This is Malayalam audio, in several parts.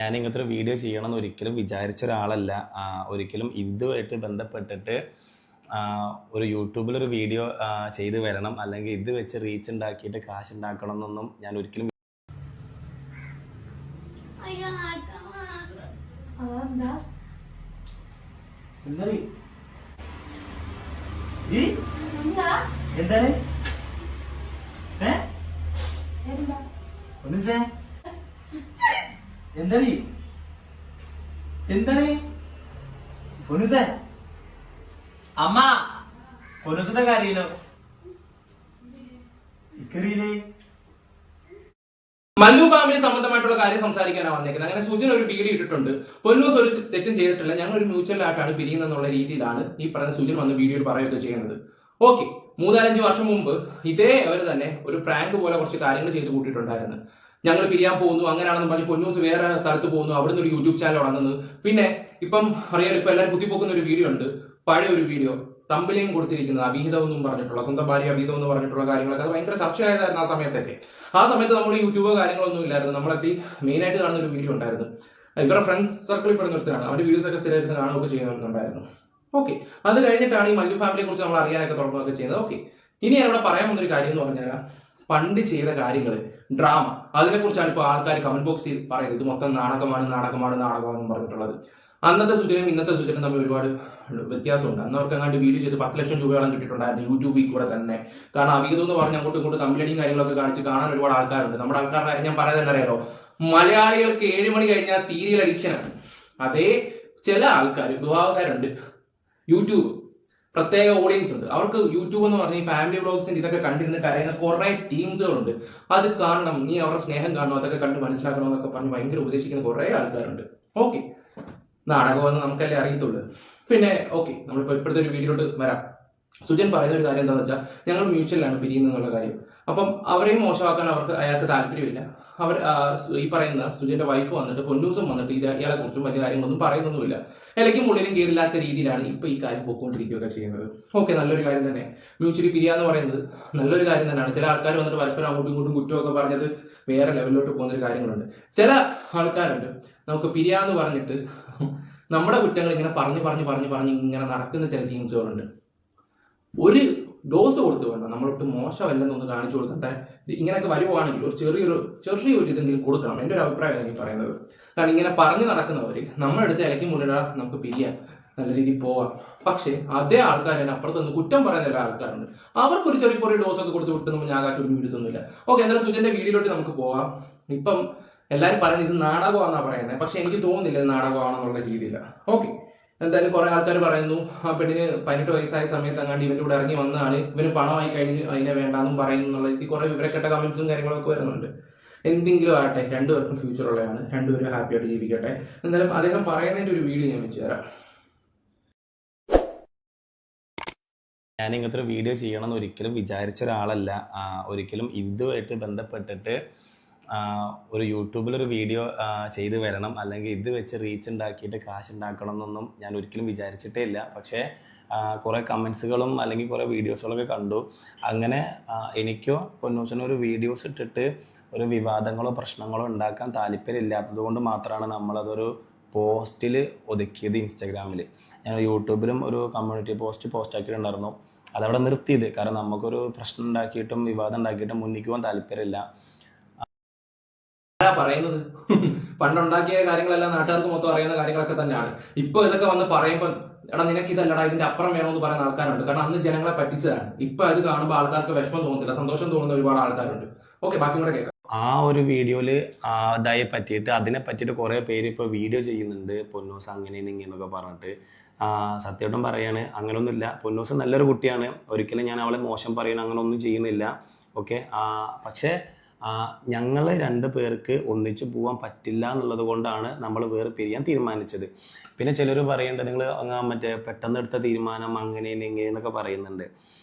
ഞാൻ ഇങ്ങനത്തെ ഒരു വീഡിയോ ചെയ്യണമെന്ന് ഒരിക്കലും വിചാരിച്ച ഒരാളല്ല. ഒരിക്കലും ഇതുമായിട്ട് ബന്ധപ്പെട്ടിട്ട് ഒരു യൂട്യൂബിലൊരു വീഡിയോ ചെയ്ത് വരണം, അല്ലെങ്കിൽ ഇത് വെച്ച് റീച്ച് ഉണ്ടാക്കിയിട്ട് കാശ് ഉണ്ടാക്കണം എന്നൊന്നും ഞാൻ ഒരിക്കലും എന്താണ് എന്താണ് എന്താണ് പൊന്നുസേ അമ്മ പൊന്നുസിന്റെ കാര്യല്ലോ ഇക്കറിയില്ലേ മല്ലു ഫാമിലി സംബന്ധമായിട്ടുള്ള കാര്യം സംസാരിക്കാനാണ് വന്നേക്കുന്നത്. അങ്ങനെ സുജിൻ ഒരു വീഡിയോ ഇട്ടിട്ടുണ്ട്. പൊന്നൂസ് ഒരു തെറ്റും ചെയ്തിട്ടില്ല, ഞങ്ങൾ ഒരു മ്യൂച്വൽ ആയിട്ടാണ് പിരിയുന്നത് എന്നുള്ള രീതിയിലാണ് ഈ പറയുന്ന സുജിൻ വന്ന് വീഡിയോയിൽ പറയുകയൊക്കെ ചെയ്യുന്നത്. ഓക്കെ, 3-4 വർഷം മുമ്പ് ഇതേ അവർ തന്നെ ഒരു പ്രാങ്ക് പോലെ കുറച്ച് കാര്യങ്ങൾ ചെയ്ത് കൂട്ടിയിട്ടുണ്ടായിരുന്നു. ഞങ്ങൾ പിരിയാൻ പോകുന്നു അങ്ങനെയാണെന്ന് പറഞ്ഞ് പൊന്നൂസ് വേറെ സ്ഥലത്ത് പോകുന്നു, അവിടുന്ന് ഒരു യൂട്യൂബ് ചാനൽ തുടങ്ങുന്നു. പിന്നെ ഇപ്പം അറിയാലോ, ഇപ്പൊ എല്ലാവരും കുത്തിപ്പോക്കുന്ന ഒരു വീഡിയോ ഉണ്ട്, പഴയ ഒരു വീഡിയോ തമ്പിലേയും കൊടുത്തിരിക്കുന്നത് അഭിഹിതം എന്നും പറഞ്ഞിട്ടുള്ള, സ്വന്തം ഭാര്യ അഭിഹിതം എന്ന് പറഞ്ഞിട്ടുള്ള കാര്യങ്ങളൊക്കെ അത് ഭയങ്കര ചർച്ചയായതായിരുന്നു ആ സമയത്തൊക്കെ. ആ സമയത്ത് നമ്മൾ യൂട്യൂബോ കാര്യങ്ങളൊന്നും ഇല്ലായിരുന്നു. നമ്മളൊക്കെ മെയിൻ ആയിട്ട് കാണുന്ന ഒരു വീഡിയോ ഉണ്ടായിരുന്നു, ഇവരുടെ ഫ്രണ്ട്സ് സർക്കിളിൽ പെടുന്ന ഒരുത്തരാണ്, അവരുടെ വീഡിയോസ് ഒക്കെ സ്ഥിരമായിട്ട് കാണുകയൊക്കെ ചെയ്യുന്നുണ്ടായിരുന്നു. ഓക്കെ, അത് കഴിഞ്ഞിട്ടാണ് ഈ മല്ലു ഫാമിലിയെ കുറിച്ച് നമ്മൾ അറിയാനൊക്കെ തുടങ്ങുകയൊക്കെ ചെയ്യുന്നത്. ഓക്കെ, ഇനി ഞാനിവിടെ പറയാൻ വന്നൊരു കാര്യം എന്ന് പറഞ്ഞാൽ പണ്ട് ചെയ്ത കാര്യങ്ങൾ, ഡ്രാമ, അതിനെക്കുറിച്ചാണ് ഇപ്പോൾ ആൾക്കാർ കമന്റ് ബോക്സിൽ പറയുന്നത്. ഇത് മൊത്തം നാടകമാണെന്ന് പറഞ്ഞിട്ടുള്ളത്. അന്നത്തെ സുജനും ഇന്നത്തെ സുജനും തമ്മിൽ ഒരുപാട് വ്യത്യാസമുണ്ട്. അന്ന് അവർക്ക് അങ്ങാണ്ട് വീഡിയോ ചെയ്ത് 10 ലക്ഷം രൂപയോളം കിട്ടിയിട്ടുണ്ടായിരുന്നു യൂട്യൂബിൽ കൂടെ തന്നെ. കാരണം അഭിഹിതം എന്ന് പറഞ്ഞ് അങ്ങോട്ടും ഇങ്ങോട്ടും തമ്മിലടിയും കാര്യങ്ങളൊക്കെ കാണിച്ച് കാണാൻ ഒരുപാട് ആൾക്കാരുണ്ട്. നമ്മുടെ ആൾക്കാരുടെ കാര്യം ഞാൻ പറയാൻ തന്നെ അറിയാലോ, മലയാളികൾക്ക് 7 മണി കഴിഞ്ഞാൽ സീരിയൽ അഡിക്ഷനാണ്. അതേ ചില ആൾക്കാർ വിവാഹക്കാരുണ്ട്, യൂട്യൂബ് പ്രത്യേക ഓഡിയൻസ് ഉണ്ട്, അവർക്ക് യൂട്യൂബ് എന്ന് പറഞ്ഞ ഈ ഫാമിലി വ്ളോഗ്സിന്റെ ഇതൊക്കെ കണ്ടിരുന്ന് കരയുന്ന കുറെ ടീംസുകളുണ്ട്. അത് കാണണം, നീ അവരുടെ സ്നേഹം കാണണം, അതൊക്കെ കണ്ട് മനസ്സിലാക്കണം എന്നൊക്കെ പറഞ്ഞ് ഭയങ്കര ഉപദേശിക്കുന്ന കുറെ ആൾക്കാരുണ്ട്. ഓക്കെ, നാടകമെന്ന് നമുക്കല്ലേ അറിയത്തുള്ളൂ. പിന്നെ ഓക്കെ, നമ്മളിപ്പോൾ ഇപ്പോഴത്തെ ഒരു വീഡിയോട്ട് വരാം. സുജൻ പറയുന്ന ഒരു കാര്യം എന്താണെന്ന് വെച്ചാൽ ഞങ്ങൾ മ്യൂച്വലാണ് പിരിയുന്നത് എന്നുള്ള കാര്യം. അപ്പം അവരെയും മോശമാക്കാൻ അയാൾക്ക് താല്പര്യമില്ല. അവർ ഈ പറയുന്ന സുജന്റെ വൈഫ് വന്നിട്ട് പൊന്നൂസും വന്നിട്ട് ഇയാളെ കുറിച്ചും വലിയ കാര്യങ്ങളൊന്നും പറയുന്നൊന്നുമില്ല. ഇലയ്ക്കും ഉള്ളിലും കീഴില്ലാത്ത രീതിയിലാണ് ഇപ്പൊ ഈ കാര്യം പൊക്കോണ്ടിരിക്കുകയൊക്കെ ചെയ്യുന്നത്. ഓക്കെ, നല്ലൊരു കാര്യം തന്നെ. മ്യൂച്വലി പിരിയാന്ന് പറയുന്നത് നല്ലൊരു കാര്യം തന്നെയാണ്. ചില ആൾക്കാർ വന്നിട്ട് പരസ്പരം അങ്ങോട്ടും ഇങ്ങോട്ടും കുറ്റമൊക്കെ പറഞ്ഞത് വേറെ ലെവലിലോട്ട് പോകുന്നൊരു കാര്യങ്ങളുണ്ട്. ചില ആൾക്കാരുണ്ട് നമുക്ക് പിരിയാന്ന് പറഞ്ഞിട്ട് നമ്മുടെ കുറ്റങ്ങൾ ഇങ്ങനെ പറഞ്ഞ് ഇങ്ങനെ നടക്കുന്ന ചില ടീംസുകളുണ്ട്. ഒരു ഡോസ് കൊടുത്തു വേണ്ട, നമ്മളൊട്ട് മോശമല്ലെന്നൊന്ന് കാണിച്ചു കൊടുക്കട്ടെ. ഇങ്ങനെയൊക്കെ വരുവാണെങ്കിൽ ഒരു ചെറിയൊരു ഇതെങ്കിലും കൊടുക്കണം. എൻ്റെ ഒരു അഭിപ്രായമാണ് എനിക്ക് പറയുന്നത്. കാരണം ഇങ്ങനെ പറഞ്ഞു നടക്കുന്നവർ നമ്മളെടുത്ത് ഇലയ്ക്ക് മുന്നിട നമുക്ക് പിരിയാം, നല്ല രീതിയിൽ പോവാം. പക്ഷേ അതേ ആൾക്കാർ തന്നെ അപ്പുറത്തുനിന്ന് കുറ്റം പറയുന്ന ചില ആൾക്കാരുണ്ട്. അവർക്കൊരു ചെറിയ ഡോസ് ഒക്കെ കൊടുത്ത് വിട്ട് നമ്മൾ ആകാശം ഒരു വീഴ്ത്തുന്നില്ല. ഓക്കെ, എന്തായാലും സുജന്റെ വീഡിയോയിലോട്ട് നമുക്ക് പോവാം. ഇപ്പം എല്ലാവരും പറയുന്നത് ഇത് നാടകമാണെന്നാണ് പറയുന്നത്, പക്ഷെ എനിക്ക് തോന്നുന്നില്ല ഇത് നാടകമാണെന്നുള്ള രീതിയില്ല. ഓക്കെ, എന്തായാലും കുറെ ആൾക്കാർ പറയുന്നു ആ പെണ്ണിന് 18 വയസ്സായ സമയത്ത് അങ്ങാണ്ട് ഇവന്റെ കൂടെ ഇറങ്ങി വന്നതാണ്, ഇവന് പണമായി കഴിഞ്ഞ് അതിനെ വേണ്ടാന്നും പറയുന്നു എന്നുള്ള രീതി കുറെ വിവരക്കെട്ട കമന്റ്സും കാര്യങ്ങളൊക്കെ വരുന്നുണ്ട്. എന്തെങ്കിലും ആകട്ടെ, രണ്ടുപേർക്കും ഫ്യൂച്ചർ ഉള്ളതാണ്, രണ്ടുപേരും ഹാപ്പി ആയിട്ട് ജീവിക്കട്ടെ. എന്തായാലും അദ്ദേഹം പറയുന്നതിന്റെ ഒരു വീഡിയോ ഞാൻ വെച്ച് തരാം. ഞാൻ ഇങ്ങനത്തെ ഒരു വീഡിയോ ചെയ്യണമെന്ന് ഒരിക്കലും വിചാരിച്ച ഒരാളല്ല. ഒരിക്കലും ഇതുമായിട്ട് ബന്ധപ്പെട്ടിട്ട് ഒരു യൂട്യൂബിലൊരു വീഡിയോ ചെയ്ത് വരണം, അല്ലെങ്കിൽ ഇത് വെച്ച് റീച്ച് ഉണ്ടാക്കിയിട്ട് കാശ് ഉണ്ടാക്കണം എന്നൊന്നും ഞാൻ ഒരിക്കലും വിചാരിച്ചിട്ടേ ഇല്ല. പക്ഷേ കുറേ കമൻസുകളും അല്ലെങ്കിൽ കുറേ വീഡിയോസുകളൊക്കെ കണ്ടു. അങ്ങനെ എനിക്കോ പൊന്നൂസിനോ ഒരു വീഡിയോസ് ഇട്ടിട്ട് ഒരു വിവാദങ്ങളോ പ്രശ്നങ്ങളോ ഉണ്ടാക്കാൻ താല്പര്യമില്ലാത്തത് കൊണ്ട് മാത്രമാണ് നമ്മളതൊരു പോസ്റ്റിൽ ഒതുക്കിയത്. ഇൻസ്റ്റാഗ്രാമിൽ ഞാൻ യൂട്യൂബിലും ഒരു കമ്മ്യൂണിറ്റി പോസ്റ്റ് ആക്കിയിട്ടുണ്ടായിരുന്നു. അതവിടെ നിർത്തിയത്. കാരണം നമുക്കൊരു പ്രശ്നം ഉണ്ടാക്കിയിട്ടും വിവാദം ഉണ്ടാക്കിയിട്ടും മുന്നിലേക്ക് പോകാൻ താല്പര്യമില്ല. പറയുന്നത് പണ്ടുണ്ടാക്കിയ കാര്യങ്ങളെല്ലാം നാട്ടുകാർക്ക് മൊത്തം അറിയുന്ന കാര്യങ്ങളൊക്കെ തന്നെയാണ്. ഇപ്പൊ ഇതൊക്കെ വന്ന് പറയുമ്പോൾ എടാ നിനക്ക് ഇതല്ലടാ ഇതിന്റെ അപ്പുറം വേണമെന്ന് പറയുന്ന ആൾക്കാരുണ്ട്. കാരണം അന്ന് ജനങ്ങളെ പറ്റിച്ചതാണ്. ഇപ്പൊ അത് കാണുമ്പോൾ ആൾക്കാർക്ക് വിഷമം തോന്നുന്നില്ല, സന്തോഷം തോന്നുന്ന ഒരുപാട് ആൾക്കാരുണ്ട്. ഓക്കെ, ബാക്കി കൂടെ കേൾക്കാം. ആ ഒരു വീഡിയോയിൽ ഇതായി പറ്റിയിട്ട് അതിനെ പറ്റിയിട്ട് കുറേ പേര് ഇപ്പോൾ വീഡിയോ ചെയ്യുന്നുണ്ട്, പൊന്നൂസ് അങ്ങനെയാണ് ഇങ്ങനെയൊക്കെ പറഞ്ഞിട്ട്. സത്യമായിട്ടും പറയാണ്, അങ്ങനെയൊന്നുമില്ല. പൊന്നൂസ് നല്ലൊരു കുട്ടിയാണ്, ഒരിക്കലും ഞാൻ അവളെ മോശം പറയണം അങ്ങനെ ഒന്നും ചെയ്യുന്നില്ല. ഓക്കെ, പക്ഷേ ഞങ്ങൾ 2 പേർക്ക് ഒന്നിച്ചു പോകാൻ പറ്റില്ല എന്നുള്ളത് കൊണ്ടാണ് നമ്മൾ വേറെ പിരിയാൻ തീരുമാനിച്ചത്. പിന്നെ ചിലർ പറയുന്നുണ്ട് നിങ്ങൾ മറ്റേ പെട്ടെന്ന് എടുത്ത തീരുമാനം അങ്ങനെ ഇങ്ങനെയെന്നൊക്കെ പറയുന്നുണ്ട്.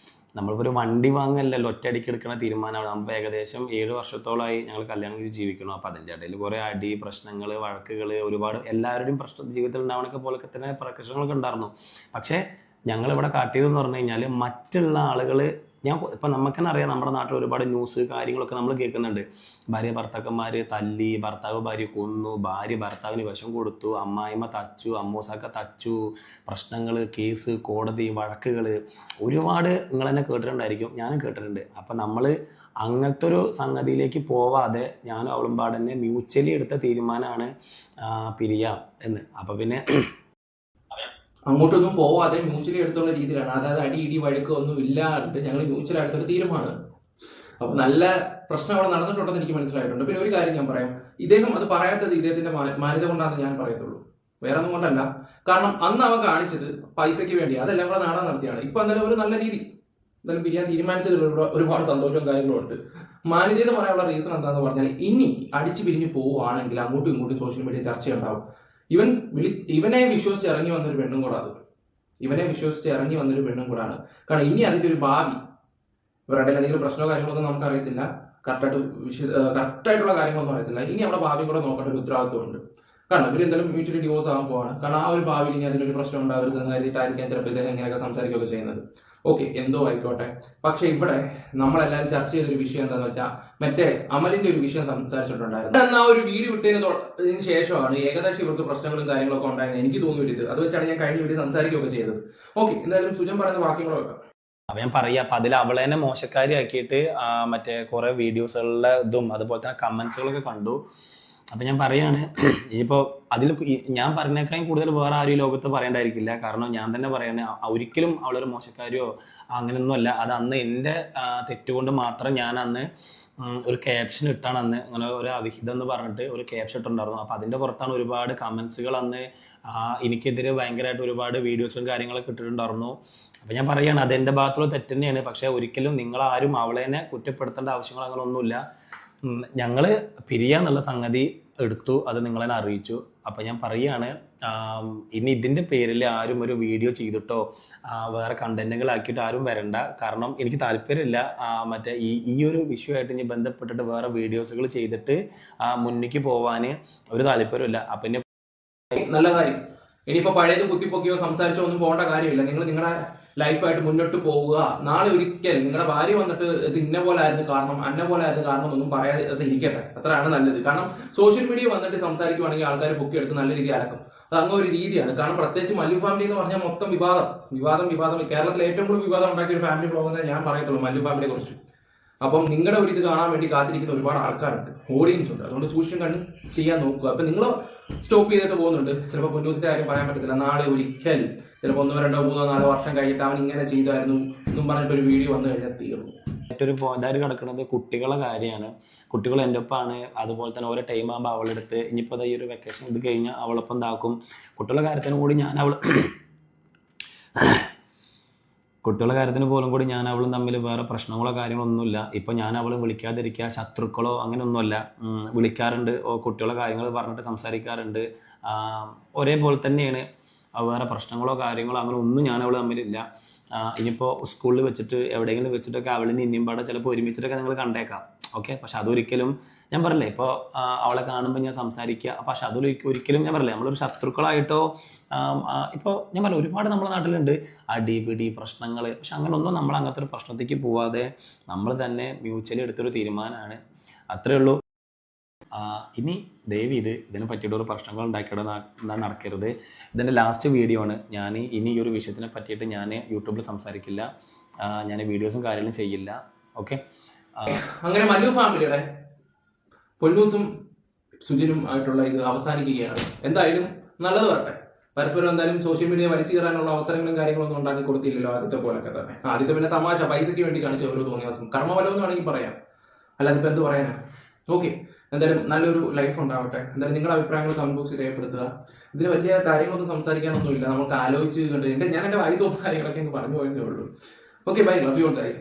നമ്മളിപ്പോൾ ഒരു വണ്ടി വാങ്ങല്ലല്ലോ, ഒറ്റയടിക്ക് എടുക്കുന്ന തീരുമാനമാണ്. നമ്മൾ ഏകദേശം 7 വർഷത്തോളമായി ഞങ്ങൾ കല്യാണം ചെയ്ത് ജീവിക്കണം. അപ്പോൾ അതിൻ്റെ ഇടയിൽ കുറേ അടി, പ്രശ്നങ്ങൾ, വഴക്കുകൾ, ഒരുപാട് എല്ലാവരുടെയും ജീവിതത്തിൽ ഉണ്ടാവണൊക്കെ പോലൊക്കെ തന്നെ പ്രശ്നങ്ങളൊക്കെ ഉണ്ടായിരുന്നു. പക്ഷേ ഞങ്ങളിവിടെ കാട്ടിയതെന്ന് പറഞ്ഞു കഴിഞ്ഞാൽ മറ്റുള്ള ആളുകൾ ഇപ്പം നമുക്ക് തന്നെ അറിയാം, നമ്മുടെ നാട്ടിൽ ഒരുപാട് ന്യൂസ് കാര്യങ്ങളൊക്കെ നമ്മൾ കേൾക്കുന്നുണ്ട്. ഭാര്യ ഭർത്താക്കന്മാർ തല്ലി, ഭർത്താവ് ഭാര്യ കൊന്നു, ഭാര്യ ഭർത്താവിന് വിഷം കൊടുത്തു, അമ്മായിമ്മ തച്ചു, അമ്മൂസാക്ക തച്ചു, പ്രശ്നങ്ങൾ, കേസ്, കോടതി, വഴക്കുകൾ ഒരുപാട് നിങ്ങൾ തന്നെ കേട്ടിട്ടുണ്ടായിരിക്കും, ഞാനും കേട്ടിട്ടുണ്ട്. അപ്പം നമ്മൾ അങ്ങനത്തെ ഒരു സംഗതിയിലേക്ക് പോവാതെ ഞാനും അവളും പാടന്നെ മ്യൂച്വലി എടുത്ത തീരുമാനമാണ് പിരിയാം എന്ന്. അപ്പം പിന്നെ അങ്ങോട്ടൊന്നും പോവാതെ മ്യൂച്വലി എടുത്തുള്ള രീതിയിലാണ്, അതായത് അടി ഇടി വഴക്ക് ഒന്നും ഇല്ലാണ്ട് ഞങ്ങൾ മ്യൂച്വലി എടുത്തൊരു തീരുമാനമാണ്. അപ്പൊ നല്ല പ്രശ്നം അവിടെ നടന്നിട്ടുണ്ടെന്ന് എനിക്ക് മനസ്സിലായിട്ടുണ്ട്. പിന്നെ ഒരു കാര്യം ഞാൻ പറയാം, ഇദ്ദേഹം അത് പറയാത്തത് ഇദ്ദേഹത്തിന്റെ മാന്യത കൊണ്ടാണെന്ന് ഞാൻ പറയത്തുള്ളൂ, വേറെ ഒന്നും കൊണ്ടല്ല. കാരണം അന്ന് അവൻ കാണിച്ചത് പൈസയ്ക്ക് വേണ്ടി, അതെല്ലാം കൂടെ നാടാൻ നടത്തിയാണ്. ഇപ്പൊ എന്തായാലും ഒരു നല്ല രീതി എന്തായാലും പിരിയാൻ തീരുമാനിച്ചതിൽ ഒരുപാട് സന്തോഷവും കാര്യങ്ങളും ഉണ്ട്. മാന്യത എന്ന് പറയാനുള്ള റീസൺ എന്താണെന്ന് പറഞ്ഞാൽ, ഇനി അടിച്ചു പിരിഞ്ഞ് പോവുകയാണെങ്കിൽ അങ്ങോട്ടും ഇങ്ങോട്ടും സോഷ്യൽ മീഡിയ ചർച്ചയുണ്ടാവും. ഇവനെ വിശ്വസിച്ച് ഇറങ്ങി വന്നൊരു പെണ്ണും കൂടാണ്, കാരണം ഇനി അതിന്റെ ഒരു ഭാവി ഇവരുടെ എന്തെങ്കിലും പ്രശ്നമോ കാര്യങ്ങളൊന്നും നമുക്ക് അറിയത്തില്ല, കറക്റ്റായിട്ടുള്ള കാര്യങ്ങളൊന്നും അറിയത്തില്ല. ഇനി അവിടെ ഭാവി കൂടെ നോക്കേണ്ട ഒരു ഉത്തരവാദിത്വമുണ്ട്. കാരണം ഇവർ എന്തായാലും മ്യൂച്വലി ഡിവോഴ്സ് ആകാൻ പോവാണ്. കാരണം ആ ഒരു ഭാവിയിൽ ഇനി അതിനൊരു പ്രശ്നം ഉണ്ടാവരുത് എന്ന് കരുതിയിട്ടായിരിക്കാം ചിലപ്പോൾ ഇദ്ദേഹം ഇങ്ങനെയൊക്കെ സംസാരിക്കുകയൊക്കെ ചെയ്യുന്നത്. ഓക്കെ, എന്തോ ആയിക്കോട്ടെ. പക്ഷെ ഇവിടെ നമ്മളെല്ലാവരും ചർച്ച ചെയ്തൊരു വിഷയം എന്താണെന്ന് വെച്ചാൽ, മറ്റേ അമലിന്റെ ഒരു വിഷയം സംസാരിച്ചിട്ടുണ്ടായിരുന്നു. എന്നാൽ ആ ഒരു വീഡിയോ വിട്ടതിന് ശേഷമാണ് ഏകദേശം ഇവർക്ക് പ്രശ്നങ്ങളും കാര്യങ്ങളൊക്കെ ഉണ്ടായിരുന്നു എനിക്ക് തോന്നിയിട്ട്. അത് വെച്ചാണ് ഞാൻ കഴിഞ്ഞ വീഡിയോ സംസാരിക്കുകയൊക്കെ ചെയ്തത്. ഓക്കെ, എന്തായാലും സുജൻ പറയുന്ന വാക്യങ്ങളൊക്കെ അപ്പം ഞാൻ പറയാം. അപ്പം അതിൽ അവളെ തന്നെ മോശക്കാരി ആക്കിയിട്ട് മറ്റേ കുറേ വീഡിയോസുകളിലെ ഇതും അതുപോലെ തന്നെ കമൻസുകളൊക്കെ കണ്ടു. അപ്പം ഞാൻ പറയാണ്, ഇനിയിപ്പോൾ അതിൽ ഞാൻ പറഞ്ഞേക്കാൾ കൂടുതൽ വേറെ ആരും ഈ ലോകത്ത് പറയേണ്ടായിരിക്കില്ല. കാരണം ഞാൻ തന്നെ പറയാണ്, ഒരിക്കലും അവളൊരു മോശക്കാരിയോ അങ്ങനെയൊന്നുമല്ല. അത് അന്ന് എൻ്റെ തെറ്റുകൊണ്ട് മാത്രം ഞാൻ അന്ന് ഒരു ക്യാപ്ഷൻ ഇട്ടാണ് അന്ന് അങ്ങനെ ഒരു അവിഹിതം എന്ന് പറഞ്ഞിട്ട് ഒരു ക്യാപ്ഷൻ ഇട്ടുണ്ടായിരുന്നു. അപ്പം അതിൻ്റെ പുറത്താണ് ഒരുപാട് കമൻസുകൾ അന്ന് എനിക്കെതിരെ ഭയങ്കരമായിട്ട് ഒരുപാട് വീഡിയോസും കാര്യങ്ങളൊക്കെ ഇട്ടിട്ടുണ്ടായിരുന്നു. അപ്പം ഞാൻ പറയുകയാണ്, അതെൻ്റെ ഭാഗത്തുള്ള തെറ്റ് തന്നെയാണ്. പക്ഷേ ഒരിക്കലും നിങ്ങളാരും അവളെ തന്നെ കുറ്റപ്പെടുത്തേണ്ട ആവശ്യങ്ങൾ അങ്ങനെ ഒന്നുമില്ല. ഞങ്ങൾ പിരിയാന്നുള്ള സംഗതി എടുത്തു, അത് നിങ്ങളെന്നെ അറിയിച്ചു. അപ്പം ഞാൻ പറയുകയാണ്, ഇനി ഇതിൻ്റെ പേരിൽ ആരും ഒരു വീഡിയോ ചെയ്തിട്ടോ വേറെ കണ്ടന്റുകളാക്കിയിട്ട് ആരും വരണ്ട. കാരണം എനിക്ക് താല്പര്യമില്ല മറ്റേ ഈ ഒരു വിഷയമായിട്ട് ഇനി ബന്ധപ്പെട്ടിട്ട് വേറെ വീഡിയോസുകൾ ചെയ്തിട്ട് മുന്നിലേക്ക് പോവാൻ ഒരു താല്പര്യമില്ല. അപ്പം ഇനി നല്ല കാര്യം, ഇനിയിപ്പോൾ പഴയത് കുത്തിപ്പൊക്കിയോ സംസാരിച്ചോ ഒന്നും പോകേണ്ട കാര്യമില്ല. നിങ്ങൾ നിങ്ങളുടെ ലൈഫായിട്ട് മുന്നോട്ട് പോവുക. നാളെ ഒരിക്കലും നിങ്ങളുടെ ഭാര്യ വന്നിട്ട് ഇത് ഇന്ന പോലെ ആയിരുന്നു കാരണം, അന്ന പോലെ ആയിരുന്നു കാരണം ഒന്നും പറയാതെ അത് ഇരിക്കട്ടെ, അത്രയാണ് നല്ലത്. കാരണം സോഷ്യൽ മീഡിയ വന്നിട്ട് സംസാരിക്കുവാണെങ്കിൽ ആൾക്കാർ പൊക്കി എടുത്ത് നല്ല രീതിയിൽ അലക്കും. അത് അങ്ങനെ ഒരു രീതിയാണ്. കാരണം പ്രത്യേകിച്ച് മല്ലു ഫാമിലി എന്ന് പറഞ്ഞാൽ മൊത്തം വിവാദം. കേരളത്തിൽ ഏറ്റവും കൂടുതൽ വിവാദം ഉണ്ടാക്കിയ ഒരു ഫാമിലി ബ്ലോഗ് എന്നേ ഞാൻ പറയത്തുള്ളൂ മല്ലു ഫാമിലിയെ കുറിച്ച്. അപ്പം നിങ്ങളുടെ ഒരു ഇത് കാണാൻ വേണ്ടി കാത്തിരിക്കുന്ന ഒരുപാട് ആൾക്കാരുണ്ട്, ഓഡിയൻസ് ഉണ്ട്. അതുകൊണ്ട് സൂക്ഷിച്ചും കണ്ട് ചെയ്യാൻ നോക്കുക. അപ്പം നിങ്ങൾ സ്റ്റോപ്പ് ചെയ്തിട്ട് പോകുന്നുണ്ട്, ചിലപ്പോൾ പൊന്നൂസിന്റെ കാര്യം പറയാൻ പറ്റത്തില്ല. നാളെ ഒരിക്കൽ ചിലപ്പോൾ 1, 2, 3, 4 വർഷം കഴിഞ്ഞിട്ട് അവൻ ഇങ്ങനെ ചെയ്തായിരുന്നു എന്നും പറഞ്ഞിട്ട് ഒരു വീഡിയോ വന്നു കഴിഞ്ഞാൽ തീർന്നു. ഏറ്റൊരു പോയിന്റായിട്ട് കിടക്കുന്നത് കുട്ടികളുടെ കാര്യമാണ്. കുട്ടികൾ എൻ്റെ ഒപ്പമാണ്. അതുപോലെ തന്നെ ഓരോ ടൈം ആകുമ്പോൾ അവളെടുത്ത് ഇനിയിപ്പോൾ ഈ ഒരു വെക്കേഷൻ ഇത് കഴിഞ്ഞാൽ അവളൊപ്പം എന്താക്കും. കുട്ടികളുടെ കാര്യത്തിന് കൂടി കുട്ടികളുടെ കാര്യത്തിന് പോലും കൂടി ഞാൻ അവളും തമ്മിൽ വേറെ പ്രശ്നങ്ങളോ കാര്യങ്ങളൊന്നുമില്ല. ഇപ്പം ഞാൻ അവൾ വിളിക്കാതിരിക്കുക, ശത്രുക്കളോ അങ്ങനെയൊന്നുമല്ല. വിളിക്കാറുണ്ട്, കുട്ടികളുടെ കാര്യങ്ങൾ പറഞ്ഞിട്ട് സംസാരിക്കാറുണ്ട്. ഒരേപോലെ തന്നെയാണ്. വേറെ പ്രശ്നങ്ങളോ കാര്യങ്ങളോ അങ്ങനെ ഒന്നും ഞാൻ അവൾ തമ്മിലില്ല. ഇനിയിപ്പോൾ സ്കൂളിൽ വെച്ചിട്ട് എവിടെയെങ്കിലും വെച്ചിട്ടൊക്കെ അവളിന് ഇനിയും പാടെ ചിലപ്പോൾ ഒരുമിച്ചിട്ടൊക്കെ നിങ്ങൾ കണ്ടേക്കാം. ഓക്കെ, പക്ഷെ അതൊരിക്കലും ഞാൻ പറയില്ലേ, ഇപ്പോൾ അവളെ കാണുമ്പോൾ ഞാൻ സംസാരിക്കുക, പക്ഷെ അതൊരിക്കലും ഞാൻ പറയില്ലേ നമ്മളൊരു ശത്രുക്കളായിട്ടോ ഇപ്പോൾ ഞാൻ പറയില്ല ഒരുപാട് നമ്മുടെ നാട്ടിലുണ്ട് അടിപിടി പ്രശ്നങ്ങൾ. പക്ഷെ അങ്ങനെയൊന്നും നമ്മൾ അങ്ങനത്തെ ഒരു പ്രശ്നത്തേക്ക് പോവാതെ നമ്മൾ തന്നെ മ്യൂച്വലി എടുത്തൊരു തീരുമാനമാണ്. അത്രയേ ഉള്ളൂ. ഇനി ദയവ് ഇതിനെ പറ്റിയിട്ട് ഒരു പ്രശ്നങ്ങൾ ഉണ്ടാക്കിയിട്ട് നടക്കരുത്. ഇതിൻ്റെ ലാസ്റ്റ് വീഡിയോ ആണ്. ഞാൻ ഇനി ഈ ഒരു വിഷയത്തിനെ പറ്റിയിട്ട് ഞാൻ യൂട്യൂബിൽ സംസാരിക്കില്ല, ഞാൻ വീഡിയോസും കാര്യങ്ങളും ചെയ്യില്ല. ഓക്കെ, അങ്ങനെ മല്ലു ഫാമിലിയുടെ പൊന്നൂസും സുജിനും ആയിട്ടുള്ള ഇത് അവസാനിക്കുകയാണ്. എന്തായാലും നല്ലത് വരട്ടെ. പരസ്പരം എന്തായാലും സോഷ്യൽ മീഡിയ വലിച്ചു കയറാനുള്ള അവസരങ്ങളും കാര്യങ്ങളൊന്നും ഉണ്ടാക്കി കൊടുത്തില്ലല്ലോ ആദ്യത്തെ പോലൊക്കെ തന്നെ. ആദ്യത്തെ പിന്നെ തമാശ പൈസയ്ക്ക് വേണ്ടി കാണിച്ച ഓരോ തോന്നിയാസം കർമ്മഫലം എന്ന് വേണമെങ്കിൽ പറയാം, അല്ലാതെ ഇപ്പം എന്ത് പറയാനാ. ഓക്കെ, എന്തായാലും നല്ലൊരു ലൈഫ് ഉണ്ടാവട്ടെ. എന്തായാലും നിങ്ങളുടെ അഭിപ്രായങ്ങൾ കമന്റ് ബോക്സിൽ രേഖപ്പെടുത്തുക. ഇതിന് വലിയ കാര്യങ്ങളൊന്നും സംസാരിക്കാനൊന്നുമില്ല, നമുക്ക് ആലോചിച്ച് കണ്ട് ഞാൻ എൻ്റെ വായി തോന്നുന്ന കാര്യങ്ങളൊക്കെ എനിക്ക് പറഞ്ഞു പോയതേ ഉള്ളൂ. Okay, bye, love you all guys.